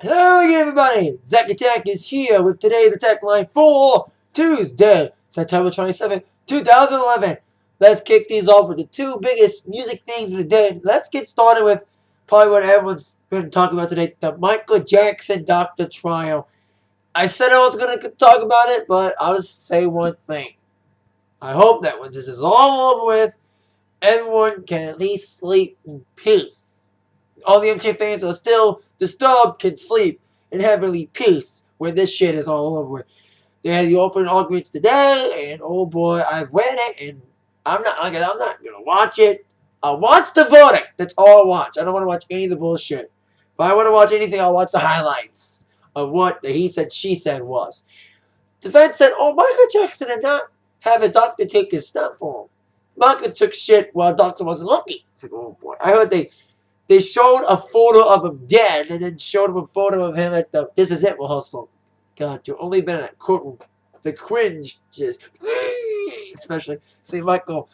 Hello again, everybody! Zack Attack is here with today's attack line for Tuesday, September 27th, 2011. Let's kick these off with the two biggest music things of the day. Let's get started with probably what everyone's been talking about today, the Michael Jackson doctor trial. I said I was going to talk about it, but I'll just say one thing. I hope that when this is all over with, everyone can at least sleep in peace. All the MJ fans are still disturbed can sleep in heavenly peace when this shit is all over with. They had the opening arguments today, and oh boy, I've read it, and I'm not gonna watch it. I'll watch the verdict. That's all I watch. I don't want to watch any of the bullshit. If I want to watch anything, I'll watch the highlights of what the he said, she said was. Defense said, oh, Michael Jackson did not have a doctor take his stuff for him. Michael took shit while the doctor wasn't looking. It's like, oh boy. I heard they showed a photo of him dead and then showed him a photo of him at the This Is It rehearsal. God, you've only been in a courtroom. The cringe just, especially see Michael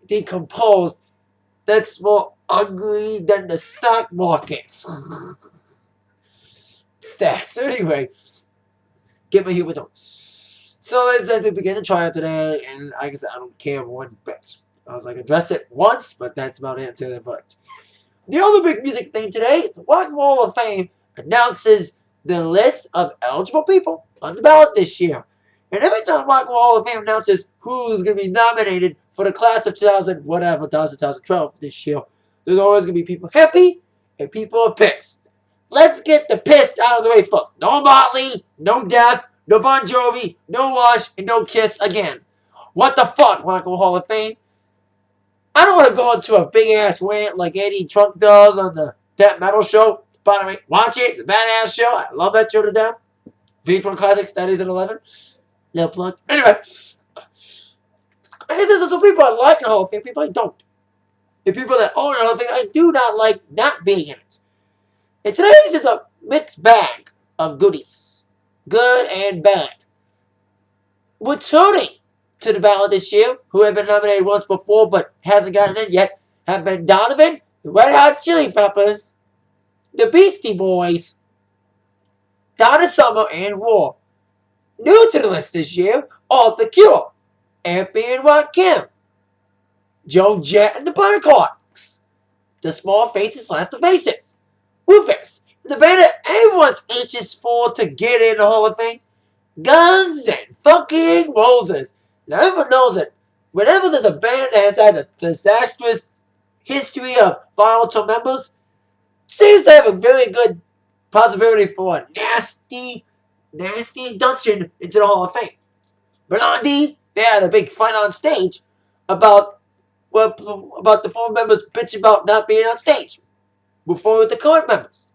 decomposed. That's more ugly than the stock markets. Stats. Anyway, get my humor done. So let's begin the trial today, and like I said, I don't care one bit. I was like, address it once, but that's about it until the verdict. The other big music thing today, the Rock and Roll Hall of Fame announces the list of eligible people on the ballot this year. And every time Rock and Roll Hall of Fame announces who's going to be nominated for the class of 2012 this year, there's always going to be people happy and people are pissed. Let's get the pissed out of the way first. No Motley, no Death, no Bon Jovi, no Wash, and no Kiss again. What the fuck, Rock and Roll Hall of Fame? I don't want to go into a big-ass rant like Eddie Trunk does on the Death Metal show. By the way, watch it. It's a badass show. I love that show to death. V1 Classics, that is at 11. Little plug. Anyway. There's some people I like in the Hall of Fame, people I don't. The people that own the Hall of Fame, I do not like not being in it. And today's is a mixed bag of goodies. Good and bad. Returning to the ballot this year, who have been nominated once before but hasn't gotten in yet, have been Donovan, the Red Hot Chili Peppers, the Beastie Boys, Donna Summer, and War. New to the list this year are The Cure, Anthony and Rakim, Joe Jett and the Blackhawks, the Small Faces / the Faces, Rufus, the band that everyone's anxious for to get in the Hall of Fame, Guns and fucking Roses. Now, everyone knows that whenever there's a band that has had a disastrous history of volatile members, it seems to have a very good possibility for a nasty induction into the Hall of Fame. Blondie, they had a big fight on stage about the former members bitching about not being on stage before with the current members.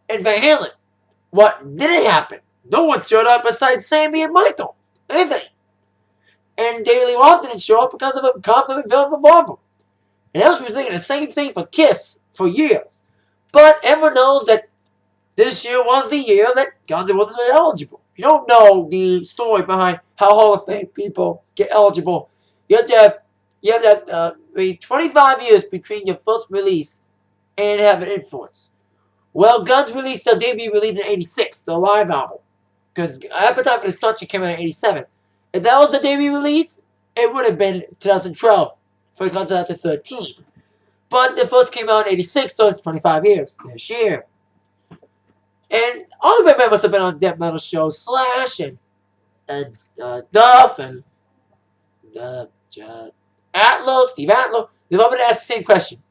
And Van Halen, what didn't happen? No one showed up besides Sammy and Michael, Anthony. And David Lee Roth didn't show up because of a conflict with Velvet Revolver. And I was thinking the same thing for Kiss for years. But everyone knows that this year was the year that Guns N' Roses were eligible. If you don't know the story behind how Hall of Fame people get eligible, you have to have 25 years between your first release and have an influence. Well, Guns released their debut release in '86, the live album. Because Appetite for Destruction came out in '87. If that was the debut release, it would have been 2012 for 2013. But the first came out in '86, so it's 25 years this year. And all the band members have been on death metal shows, Slash and Duff and Atlo, Steve Atlo. They've all been asked the same question.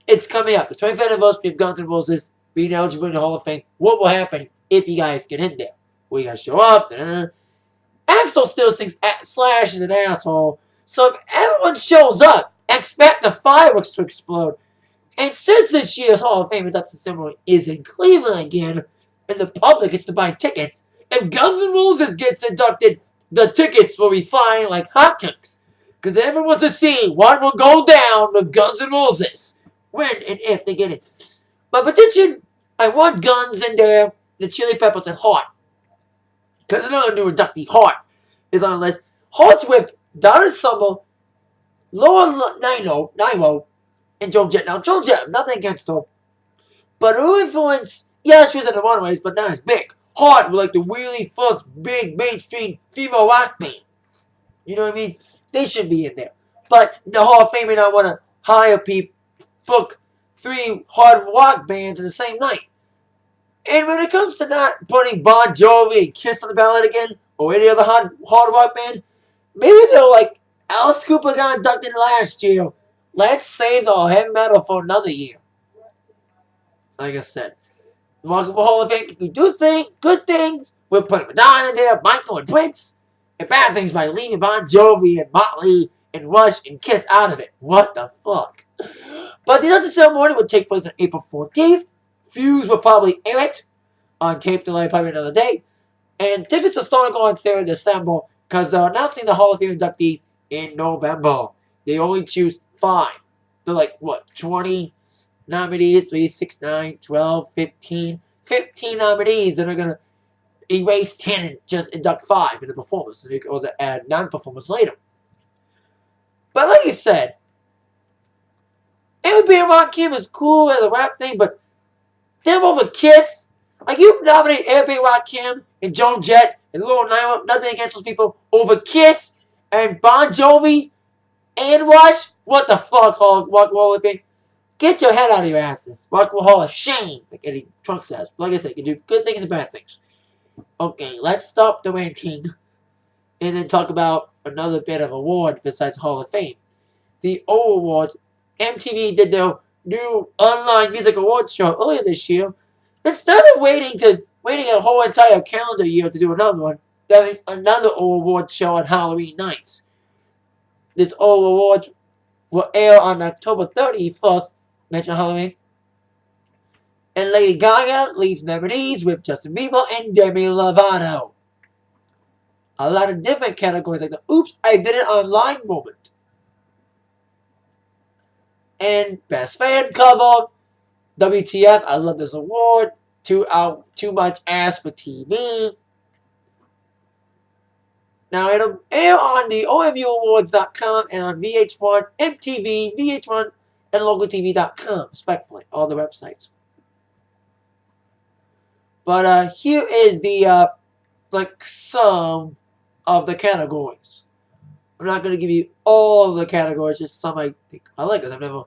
It's coming up. The 25th anniversary of Guns N' Roses being eligible in the Hall of Fame. What will happen if you guys get in there? Will you guys show up? Axl still thinks Slash is an asshole. So if everyone shows up, expect the fireworks to explode. And since this year's Hall of Fame induction ceremony is in Cleveland again, and the public gets to buy tickets, if Guns N' Roses gets inducted, the tickets will be flying like hotcakes. Because everyone wants to see what will go down with Guns N' Roses. When and if they get it. My petition, I want Guns in there, the Chili Peppers, and Heart. Because another new inductee, Heart, is on the list. Heart's with Donna Summer, Laura Nyro, and Joe Jett. Now, Joe Jett, nothing against her. But her influence, Yeah, she was in the Runaways, but not as big. Hard, like the really first big mainstream female rock band. You know what I mean? They should be in there. But the Hall of Fame may not want to hire people, book 3 hard rock bands in the same night. And when it comes to not putting Bon Jovi and Kiss on the ballot again, or any other hard rock band, maybe they'll like, Alice Cooper got inducted last year. Let's save the heavy metal for another year. Like I said, the Rock and Roll Hall of Fame can do good things. We'll put Madonna in there, Michael and Prince, and bad things by leaving Bon Jovi and Motley and Rush and Kiss out of it. What the fuck? But the induction ceremony would take place on April 14th. Fuse will probably air it on tape delay probably another day. And tickets will start going on sale in December because they're announcing the Hall of Fame inductees in November. They only choose 5. They're like, what, 20 nominees? 3, 6, 9, 12, 15. 15 nominees that are going to erase 10 and just induct 5 in the performance. And they can also add non-performance later. But like you said, Amy and Ron Kim is cool as a rap thing, but them over Kiss, like you nominate Amy Ron Kim and Joan Jett and Lil Naira, nothing against those people, over Kiss and Bon Jovi and Rush. What the fuck, Rock Wall of Fame? Get your head out of your asses. Rock Hall of Shame, like Eddie Trunk says. Like I said, you can do good things and bad things. Okay, let's stop the ranting and then talk about another bit of award besides Hall of Fame. The O Awards. MTV did their new online music awards show earlier this year. Instead of waiting a whole entire calendar year to do another one, they're having another O Awards show on Halloween nights. This O Awards will air on October 31st, mention Halloween. And Lady Gaga leads nominees with Justin Bieber and Demi Lovato. A lot of different categories like the Oops, I Did It Online moment. And Best Fan Cover, WTF, I love this award, Too Much Ass for TV. Now it'll air on the OMUawards.com and on VH1, MTV, VH1, and LocalTV.com, respectively, all the websites. But here is the some of the categories. I'm not going to give you all the categories, just some I think I like, because I've never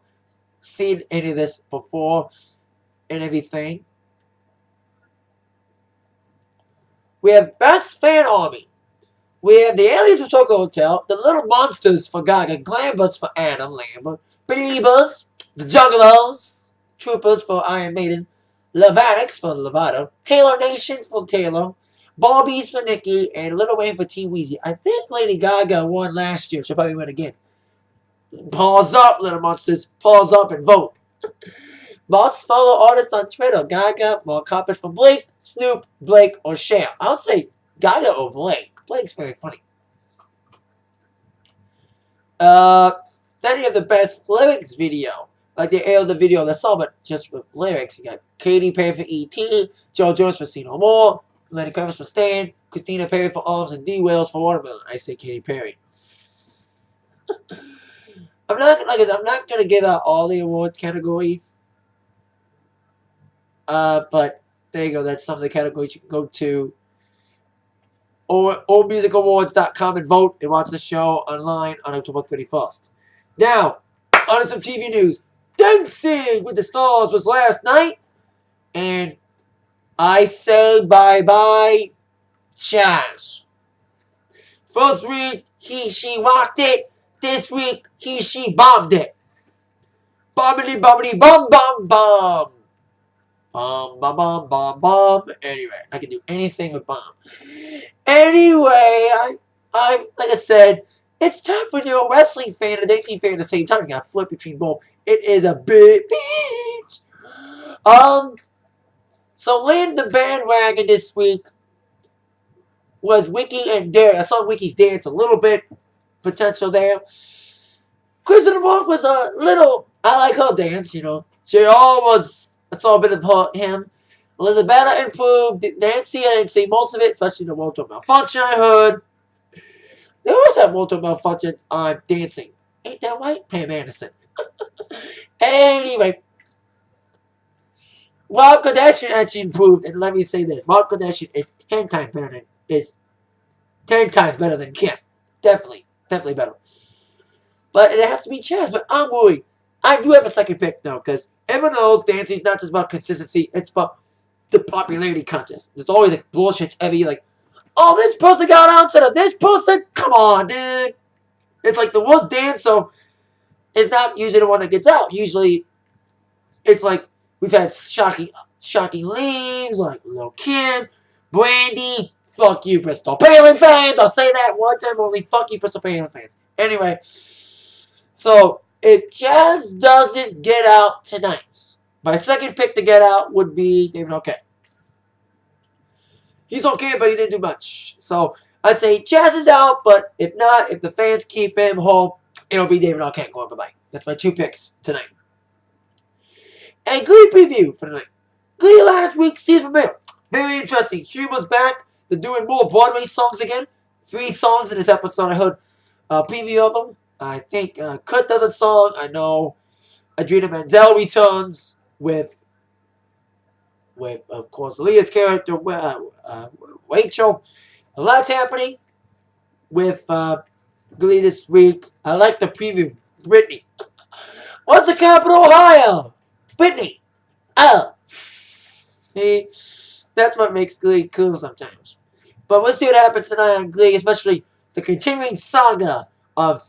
seen any of this before and everything. We have Best Fan Army. We have the Aliens for Tokyo Hotel, the Little Monsters for Gaga, Glambers for Adam Lambert, Believers, the Juggalos, Troopers for Iron Maiden, Levatics for Lovato, Taylor Nation for Taylor, Barbies for Nicki, and Lil Wayne for T Weezy. I think Lady Gaga won last year. She'll probably win again. Pause up, Little Monsters. Pause up and vote. Most follow artists on Twitter. Gaga, more copies from Blake, Snoop, Blake, or Cher. I would say Gaga or Blake. Blake's very funny. Then you have the Best Lyrics video. Like they aired the video of the song, but just with lyrics. You got Katy Perry for E.T., Joe Jonas for See No More, Lenny Kravitz for Stan, Christina Perry for Arms, and D. Wells for Watermelon. I say Katy Perry. I'm not gonna give out all the award categories. But there you go. That's some of the categories you can go to. Or allmusicawards.com and vote and watch the show online on October 31st. Now, on to some TV news. Dancing with the Stars was last night. And I say bye-bye, Chaz. First week, she rocked it. This week, she bombed it. Bombity, bombity, bomb, bomb, bomb. Bomb, bomb, bomb, bomb, bomb. Anyway, I can do anything with bomb. Anyway, I like I said, it's tough when you're a wrestling fan and a dancing fan at the same time. You gotta flip between both. It is a big beach. So leading the bandwagon this week was Wiki and Dare. I saw Wiki's dance a little bit. Potential there. Kristen Walk was a little, I like her dance, you know. She almost, I saw a bit of him. Elizabeth improved. Nancy, I didn't see most of it, especially the wardrobe malfunction I heard. They always have wardrobe malfunctions on dancing. Ain't that right? Pam Anderson. Anyway. Rob Kardashian actually improved, and let me say this: Rob Kardashian is 10 times better than Kim. Definitely better. But it has to be Chaz. But I'm worried. I do have a second pick though, because everyone knows dancing is not just about consistency; it's about the popularity contest. There's always like bullshit every like, oh, this person got out instead of this person. Come on, dude. It's like the worst dance, so it's not usually the one that gets out. Usually, it's like we've had shocking leaves like Lil Kim, Brandy. Fuck you, Bristol Palin fans. I'll say that one time only. Fuck you, Bristol Palin fans. Anyway, so if Jazz doesn't get out tonight, my second pick to get out would be David Arquette. He's okay, but he didn't do much. So I say Jazz is out, but if not, if the fans keep him home, it'll be David Arquette going bye-bye. That's my 2 picks tonight. And Glee preview for tonight. Glee last week, season premiere. Very interesting. Humor's back. They're doing more Broadway songs again. 3 songs in this episode. I heard a preview of them. I think Kurt does a song. I know Adrena Menzel returns with of course, Leah's character, Rachel. A lot's happening with Glee this week. I like the preview. Brittany. What's the capital, Ohio? Brittany. Oh. See? That's what makes Glee cool sometimes. But we'll see what happens tonight on Glee, especially the continuing saga of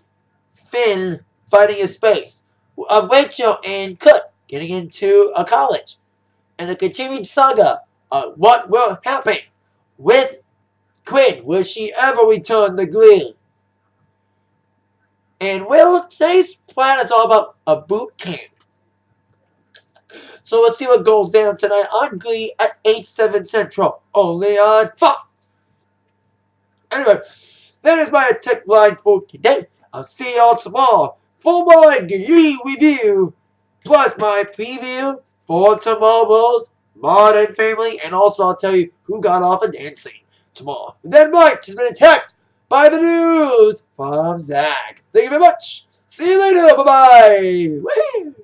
Finn fighting his space, of Rachel and Kurt getting into a college, and the continuing saga of what will happen with Quinn. Will she ever return to Glee? And will today's plan is all about a boot camp. So let's see what goes down tonight on Glee at 8/7 Central, only on Fox. Anyway, that is my tech line for today. I'll see y'all tomorrow for my Glee review, plus my preview for tomorrow's Modern Family, and also I'll tell you who got off of dancing tomorrow. And then Mike has been attacked by the news from Zach. Thank you very much. See you later. Bye-bye. Woo!